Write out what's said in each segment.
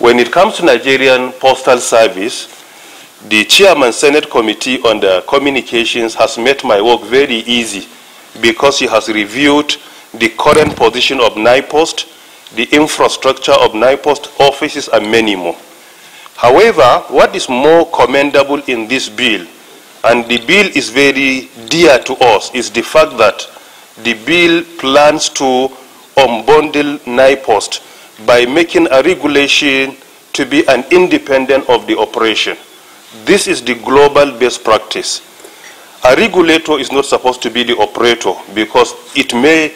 When it comes to Nigerian Postal Service, the Chairman Senate Committee on the Communications has made my work very easy because he has reviewed the current position of NIPOST, the infrastructure of NIPOST offices, and many more. However, what is more commendable in this bill, and the bill is very dear to us, is the fact that the bill plans to unbundle NIPOST by making a regulation to be an independent of the operation. This is the global best practice. A regulator is not supposed to be the operator because the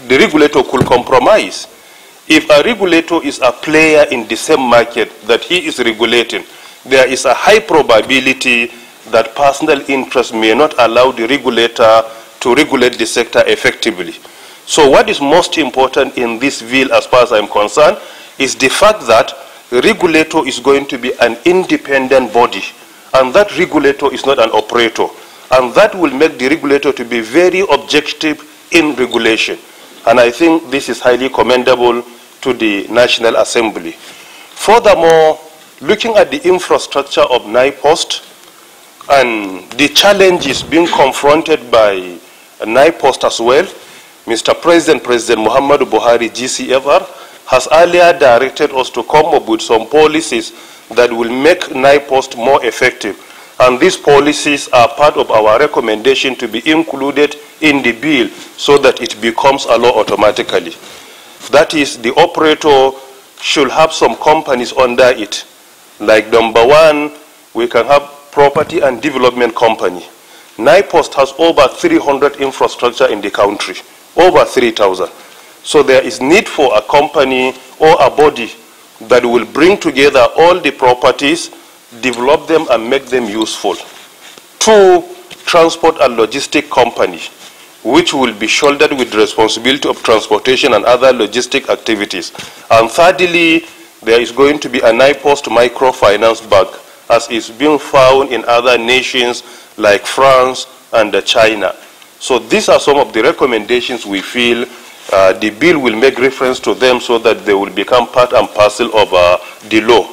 regulator could compromise. If a regulator is a player in the same market that he is regulating, there is a high probability that personal interest may not allow the regulator to regulate the sector effectively. So what is most important in this bill, as far as I'm concerned, is the fact that the regulator is going to be an independent body, and that regulator is not an operator. And that will make the regulator to be very objective in regulation. And I think this is highly commendable to the National Assembly. Furthermore, looking at the infrastructure of NIPOST and the challenges being confronted by NIPOST as well, Mr. President Muhammadu Buhari, GCFR, has earlier directed us to come up with some policies that will make NIPOST more effective. And these policies are part of our recommendation to be included in the bill so that it becomes a law automatically. That is, the operator should have some companies under it. Like number one, we can have property and development company. NIPOST has over 300 infrastructure in the country, over 3,000. So there is need for a company or a body that will bring together all the properties, develop them and make them useful. Two, transport and logistic company, which will be shouldered with the responsibility of transportation and other logistic activities. And thirdly, there is going to be a NIPOST microfinance bank, as is being found in other nations like France and China. So these are some of the recommendations we feel the bill will make reference to them so that they will become part and parcel of the law.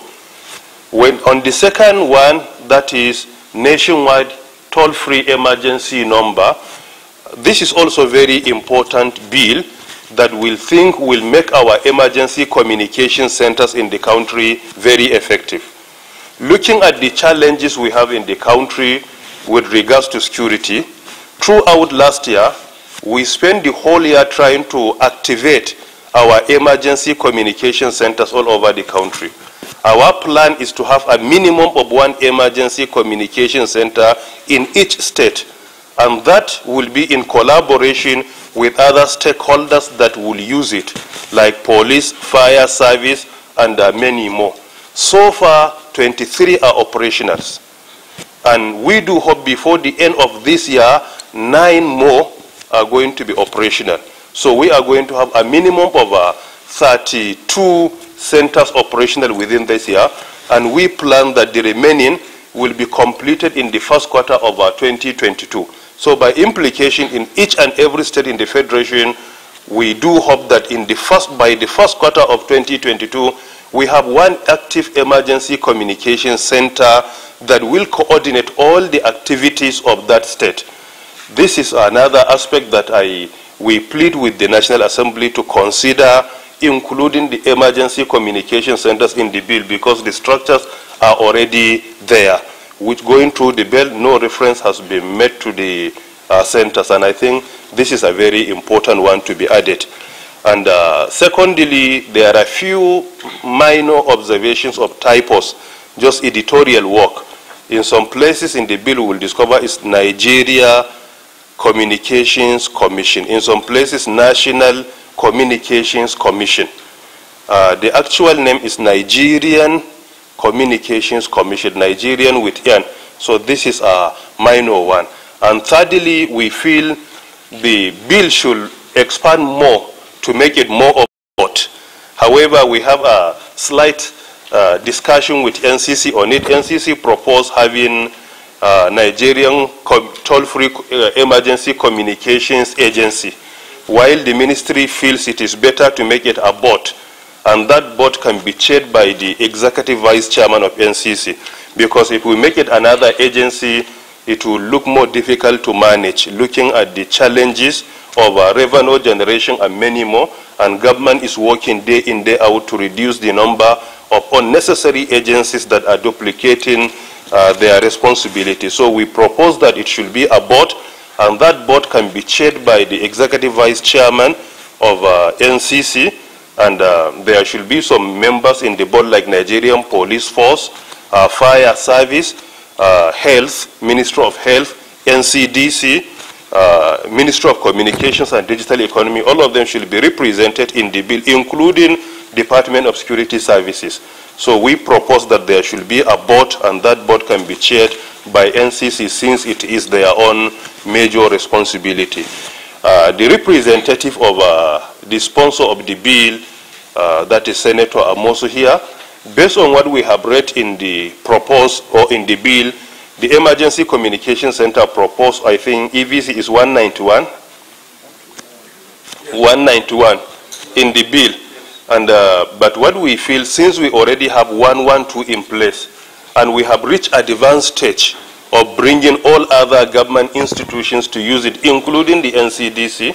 When on the second one, that is nationwide toll-free emergency number, this is also a very important bill that we think will make our emergency communication centers in the country very effective. Looking at the challenges we have in the country with regards to security, throughout last year, we spent the whole year trying to activate our emergency communication centers all over the country. Our plan is to have a minimum of one emergency communication center in each state, and that will be in collaboration with other stakeholders that will use it, like police, fire service, and many more. So far, 23 are operational. And we do hope before the end of this year, 9 more are going to be operational. So we are going to have a minimum of 32 centers operational within this year, and we plan that the remaining will be completed in the first quarter of 2022. So by implication, in each and every state in the Federation, we do hope that by the first quarter of 2022, we have one active emergency communication center that will coordinate all the activities of that state. This is another aspect that we plead with the National Assembly to consider including the emergency communication centers in the bill, because the structures are already there. Which going through the bill, no reference has been made to the centers, and I think this is a very important one to be added. And secondly, there are a few minor observations of typos, just editorial work. In some places in the bill, we will discover it's Nigeria Communications Commission. In some places, National Communications Commission. The actual name is Nigerian Communications Commission, Nigerian with N. So this is a minor one. And thirdly, we feel the bill should expand more to make it more of what. However, we have a slight discussion with NCC on it. NCC proposed having Nigerian toll-free emergency communications agency, while the ministry feels it is better to make it a bot. and that board can be chaired by the executive vice chairman of NCC. Because if we make it another agency, it will look more difficult to manage, looking at the challenges of revenue generation and many more, and government is working day in, day out to reduce the number of unnecessary agencies that are duplicating their responsibility. So we propose that it should be a board, and that board can be chaired by the executive vice chairman of NCC, and there should be some members in the board like Nigerian Police Force, Fire Service, Health, Ministry of Health, NCDC, Ministry of Communications and Digital Economy. All of them should be represented in the bill, including Department of Security Services. So we propose that there should be a board, and that board can be chaired by NCC since it is their own major responsibility. The representative of the sponsor of the bill, that is Senator Amosu here, based on what we have read in the proposed or in the bill, the Emergency Communication Center proposed, I think EVC is 191. 191 in the bill. And, but what we feel, since we already have 112 in place, and we have reached an advanced stage of bringing all other government institutions to use it, including the NCDC,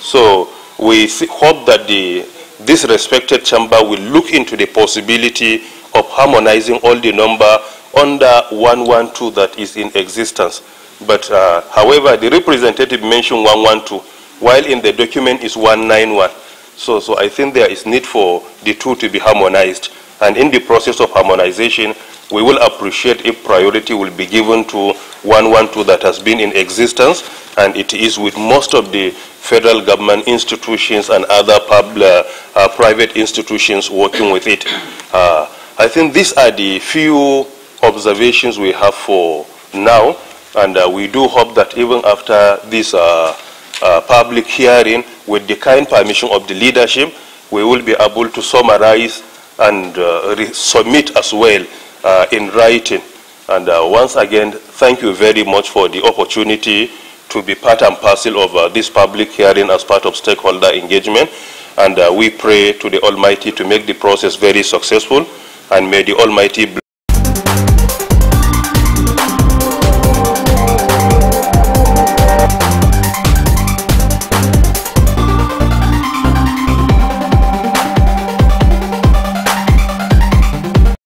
so we hope that this respected chamber will look into the possibility of harmonizing all the number under 112 that is in existence. But however, the representative mentioned 112, while in the document is 191. So I think there is need for the two to be harmonized. And in the process of harmonization, we will appreciate if priority will be given to 112 that has been in existence, and it is with most of the federal government institutions and other private institutions working with it. I think these are the few observations we have for now, and we do hope that even after this public hearing, with the kind permission of the leadership, we will be able to summarize and submit as well in writing. And once again, thank you very much for the opportunity to be part and parcel of this public hearing as part of stakeholder engagement. And we pray to the Almighty to make the process very successful, and may the Almighty bless